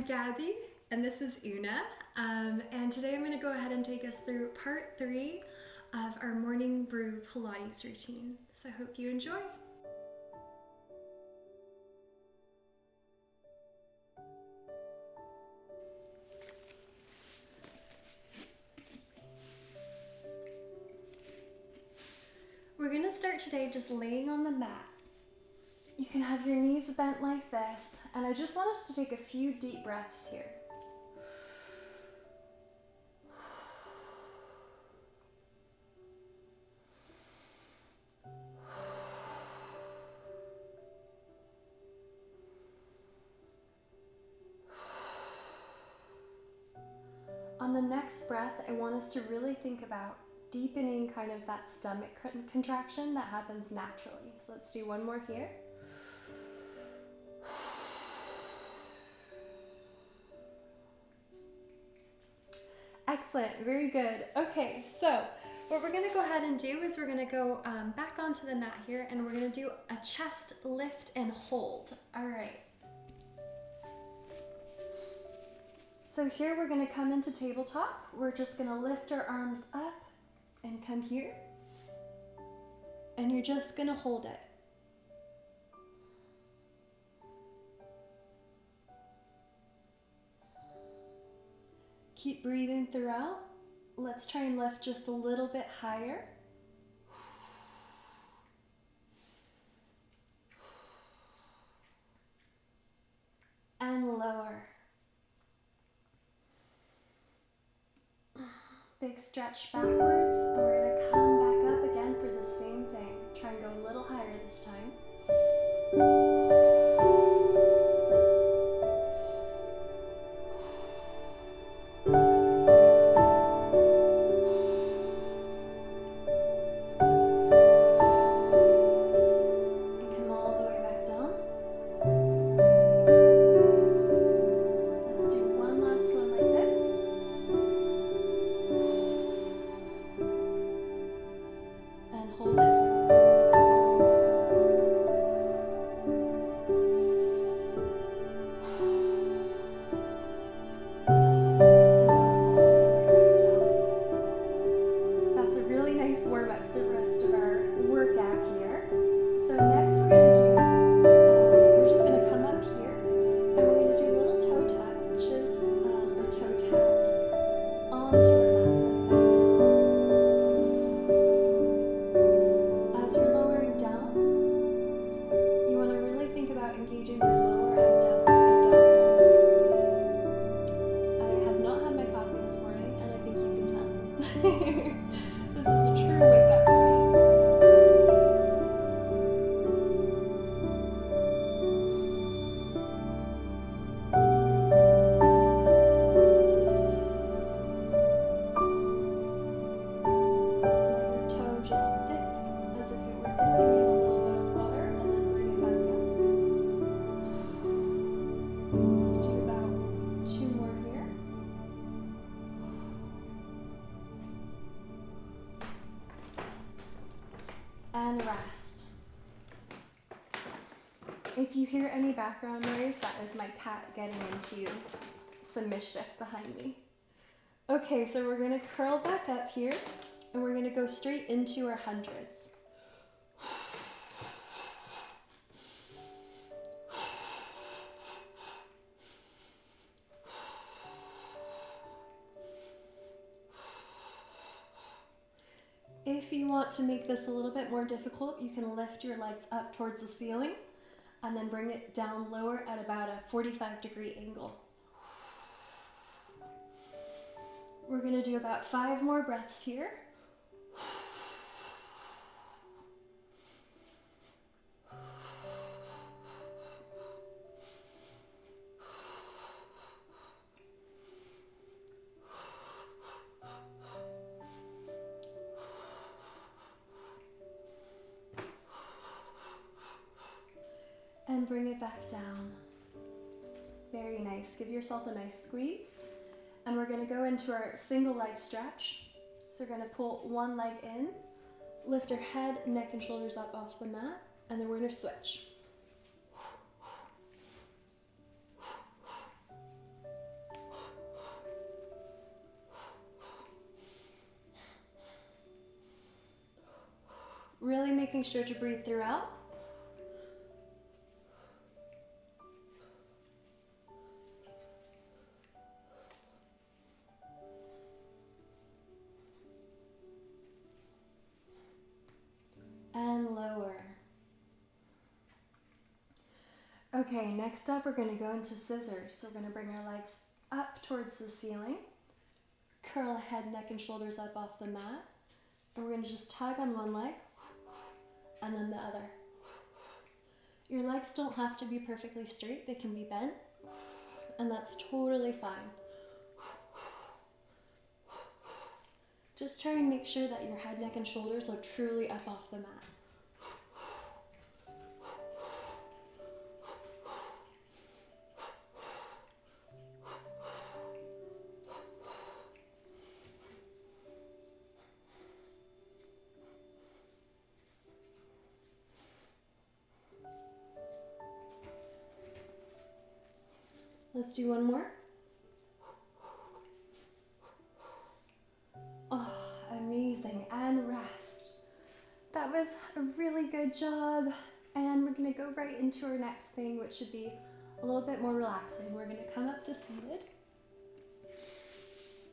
I'm Gabby and this is Una, and today I'm going to go ahead and take us through part 3 of our Morning Brew Pilates routine. So I hope you enjoy. We're going to start today just laying on the mat. You can have your knees bent like this, and I just want us to take a few deep breaths here. On the next breath, I want us to really think about deepening kind of that stomach contraction that happens naturally. So let's do one more here. Excellent, very good. Okay, so what we're gonna go ahead and do is we're gonna go back onto the mat here and we're gonna do a chest lift and hold. All right. So here we're gonna come into tabletop. We're just gonna lift our arms up and come here. And you're just gonna hold it. Keep breathing throughout. Let's try and lift just a little bit higher. And lower. Big stretch backwards, and we're gonna come back up again for the same thing. Try and go a little higher this time. And rest. If you hear any background noise, that is my cat getting into some mischief behind me. Okay, so we're gonna curl back up here and we're gonna go straight into our hundreds. If you want to make this a little bit more difficult, you can lift your legs up towards the ceiling and then bring it down lower at about a 45-degree angle. We're going to do about 5 more breaths here. And bring it back down. Very nice. Give yourself a nice squeeze. And we're going to go into our single leg stretch. So we're going to pull one leg in, lift our head, neck, and shoulders up off the mat, and then we're going to switch. making sure to breathe throughout. And lower. Okay, next up we're going to go into scissors. So we're going to bring our legs up towards the ceiling, curl head, neck, and shoulders up off the mat, and we're going to just tug on one leg and then the other. Your legs don't have to be perfectly straight, they can be bent, and that's totally fine. Just try and make sure that your head, neck, and shoulders are truly up off the mat. Let's do one more. Oh, amazing. And rest. That was a really good job. And we're going to go right into our next thing, which should be a little bit more relaxing. We're going to come up to seated.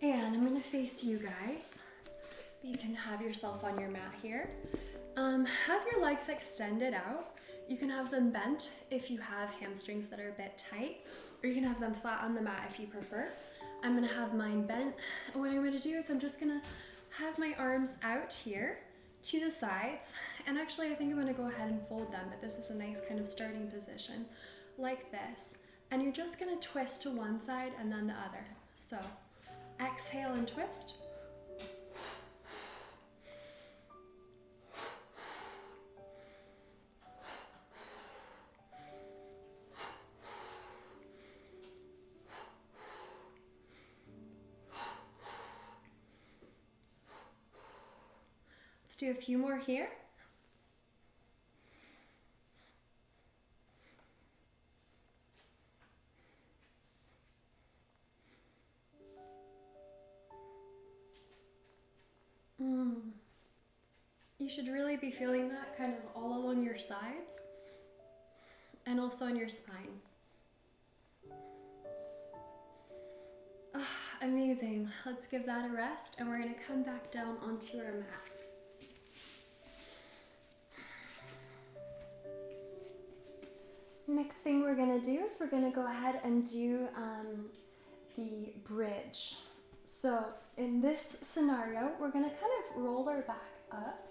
And I'm going to face you guys. You can have yourself on your mat here. Have your legs extended out. You can have them bent if you have hamstrings that are a bit tight, or you can have them flat on the mat if you prefer. I'm gonna have mine bent. And what I'm gonna do is I'm just gonna have my arms out here to the sides. And actually I think I'm gonna go ahead and fold them, but this is a nice kind of starting position like this. And you're just gonna twist to one side and then the other. So exhale and twist. Do a few more here. You should really be feeling that kind of all along your sides and also on your spine. Amazing. Let's give that a rest and we're going to come back down onto our mat. Next thing we're going to do is we're going to go ahead and do the bridge. So in this scenario, we're going to kind of roll our back up,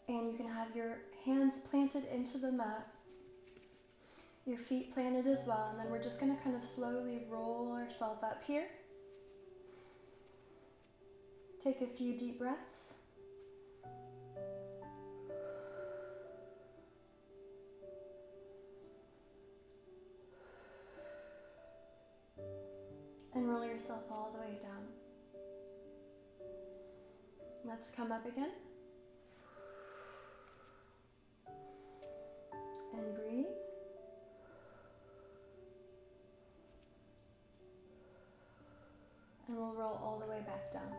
and you can have your hands planted into the mat, your feet planted as well, and then we're just going to kind of slowly roll ourselves up here. Take a few deep breaths. And roll yourself all the way down. Let's come up again. And breathe. And we'll roll all the way back down.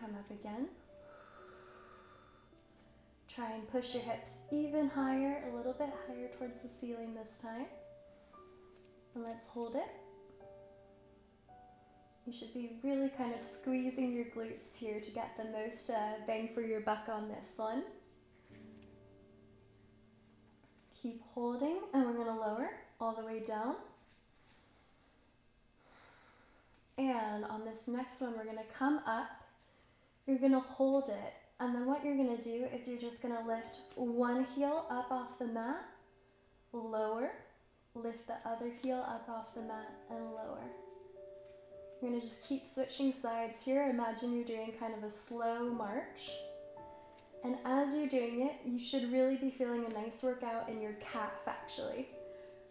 Come up again. Try and push your hips even higher, a little bit higher towards the ceiling this time. And let's hold it. You should be really kind of squeezing your glutes here to get the most bang for your buck on this one. Keep holding, and we're going to lower all the way down. And on this next one, we're going to come up. You're going to hold it, and then what you're going to do is you're just going to lift one heel up off the mat, lower, lift the other heel up off the mat, and lower. You're going to just keep switching sides here. Imagine you're doing kind of a slow march. And as you're doing it, you should really be feeling a nice workout in your calf, actually,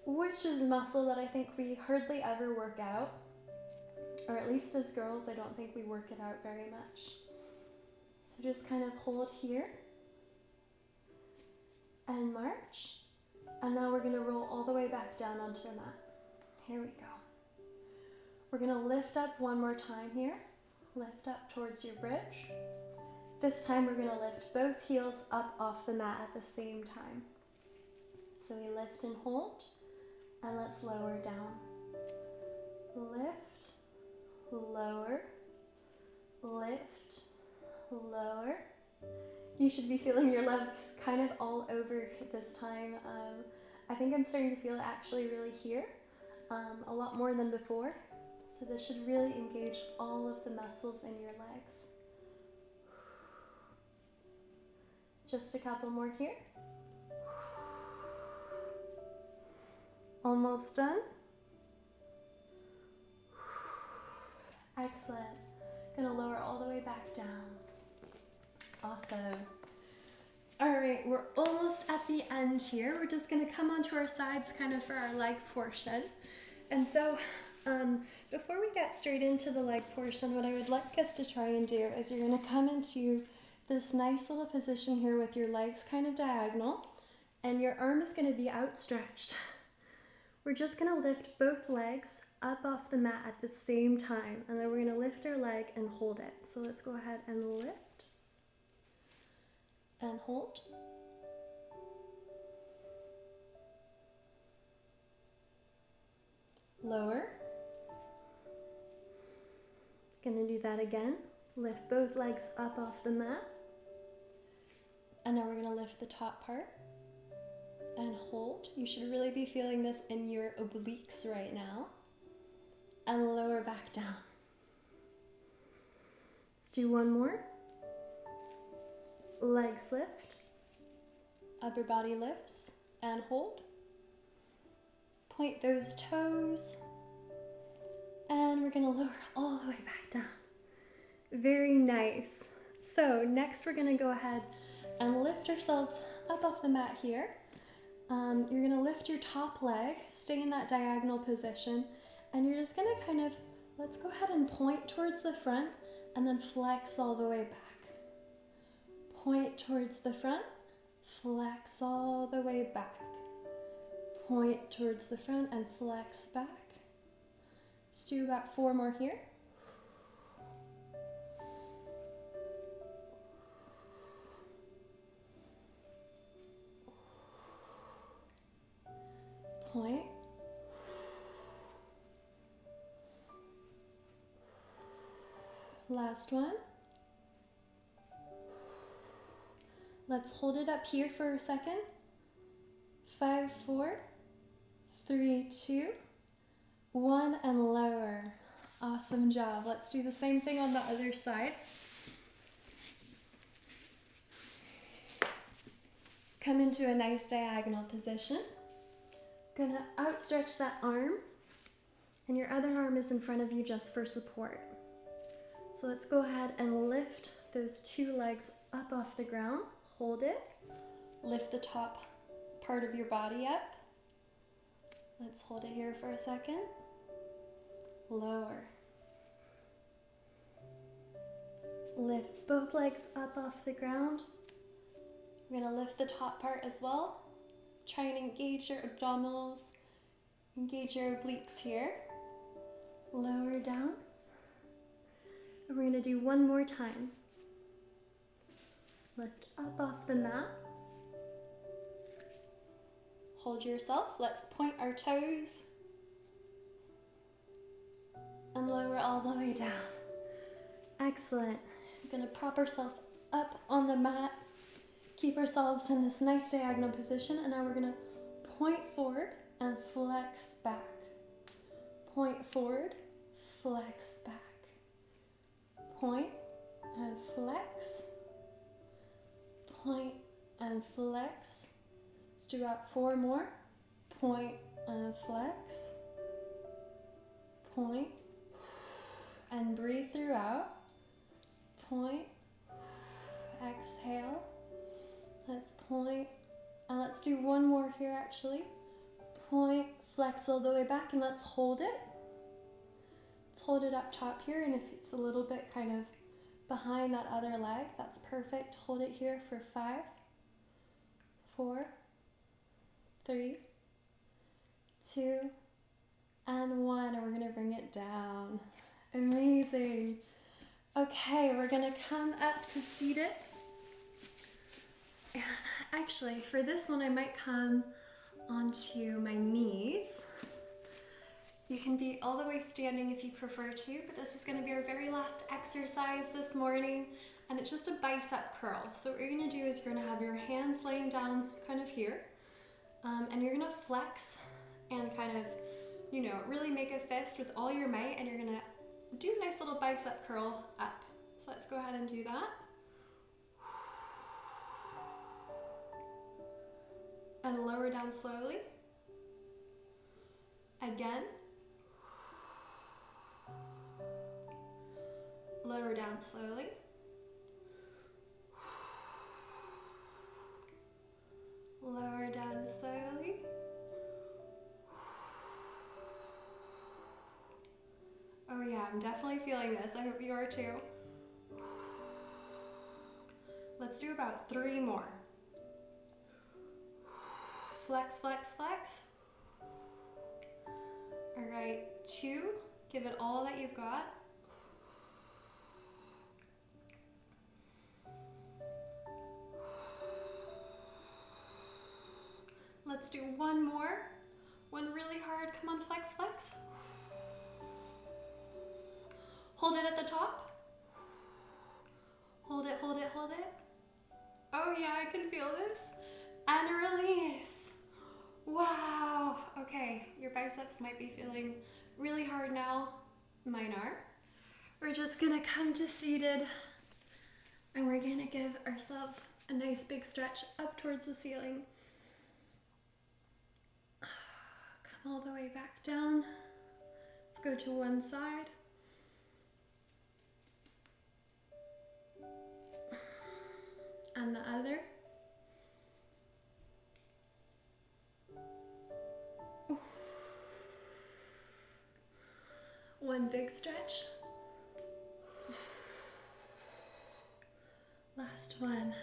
which is a muscle that I think we hardly ever work out, or at least as girls, I don't think we work it out very much. So just kind of hold here and march. And now we're going to roll all the way back down onto the mat. Here we go. We're going to lift up one more time here. Lift up towards your bridge. This time we're going to lift both heels up off the mat at the same time. So we lift and hold, and let's lower down. Lift, lower, lift, lower. You should be feeling your legs kind of all over this time. I think I'm starting to feel it actually really here, a lot more than before. So this should really engage all of the muscles in your legs. Just a couple more here. Almost done. Excellent. Gonna lower all the way back down. Awesome. All right, we're almost at the end here. We're just gonna come onto our sides kind of for our leg portion. And so before we get straight into the leg portion, what I would like us to try and do is you're gonna come into this nice little position here with your legs kind of diagonal, and your arm is gonna be outstretched. We're just gonna lift both legs up off the mat at the same time, and then we're gonna lift our leg and hold it. So let's go ahead and lift and hold. Lower. Gonna do that again. Lift both legs up off the mat. And now we're gonna lift the top part and hold. You should really be feeling this in your obliques right now. And lower back down. Let's do one more. Legs lift. Upper body lifts and hold. Point those toes. And we're gonna lower all the way back down. Very nice. So next we're gonna go ahead and lift ourselves up off the mat here. You're gonna lift your top leg, stay in that diagonal position, and you're just gonna kind of, let's go ahead and point towards the front and then flex all the way back. Point towards the front, flex all the way back. Point towards the front and flex back. Let's do about 4 more here. Point. Last one. Let's hold it up here for a second. 5, 4, 3, 2, 1, and lower. Awesome job. Let's do the same thing on the other side. Come into a nice diagonal position. Gonna outstretch that arm, and your other arm is in front of you just for support. So let's go ahead and lift those 2 legs up off the ground. Hold it. Lift the top part of your body up. Let's hold it here for a second. Lower. Lift both legs up off the ground. We're gonna lift the top part as well. Try and engage your abdominals, engage your obliques here. Lower down. And we're gonna do one more time. Lift up off the mat. Hold yourself. Let's point our toes. And lower all the way down. Excellent. We're gonna prop ourselves up on the mat. Keep ourselves in this nice diagonal position, and now we're gonna point forward and flex back. Point forward, flex back. Point and flex. Point and flex. Let's do about 4 more. Point and flex. Point and breathe throughout. Point, exhale. Let's point, and let's do one more here actually. Point, flex all the way back, and let's hold it. Let's hold it up top here, and if it's a little bit kind of behind that other leg, that's perfect. Hold it here for 5, 4, 3, 2, and 1, and we're gonna bring it down. Amazing. Okay, we're gonna come up to seated. And actually, for this one, I might come onto my knees. You can be all the way standing if you prefer to, but this is gonna be our very last exercise this morning, and it's just a bicep curl. So what you're gonna do is you're gonna have your hands laying down kind of here, and you're gonna flex and kind of, you know, really make a fist with all your might, and you're gonna do a nice little bicep curl up. So let's go ahead and do that. And lower down slowly. Again. Lower down slowly. Lower down slowly. Oh yeah, I'm definitely feeling this. I hope you are too. Let's do about 3 more. Flex, flex, flex. All right, 2. Give it all that you've got. Let's do 1 more. One really hard. Come on, flex, flex. Hold it at the top. Hold it, hold it, hold it. Oh yeah, I can feel this. And release. Wow. Okay, your biceps might be feeling really hard now. Mine are. We're just gonna come to seated, and we're gonna give ourselves a nice big stretch up towards the ceiling. Come all the way back down. Let's go to one side. And the other. One big stretch. Last one.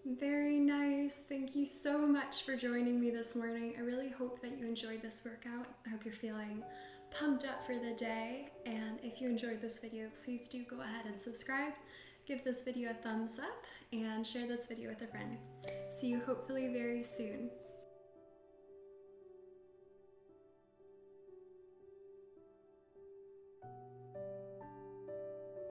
Very nice. Thank you so much for joining me this morning. I really hope that you enjoyed this workout. I hope you're feeling pumped up for the day. And if you enjoyed this video, please do go ahead and subscribe. Give this video a thumbs up and share this video with a friend. See you hopefully very soon.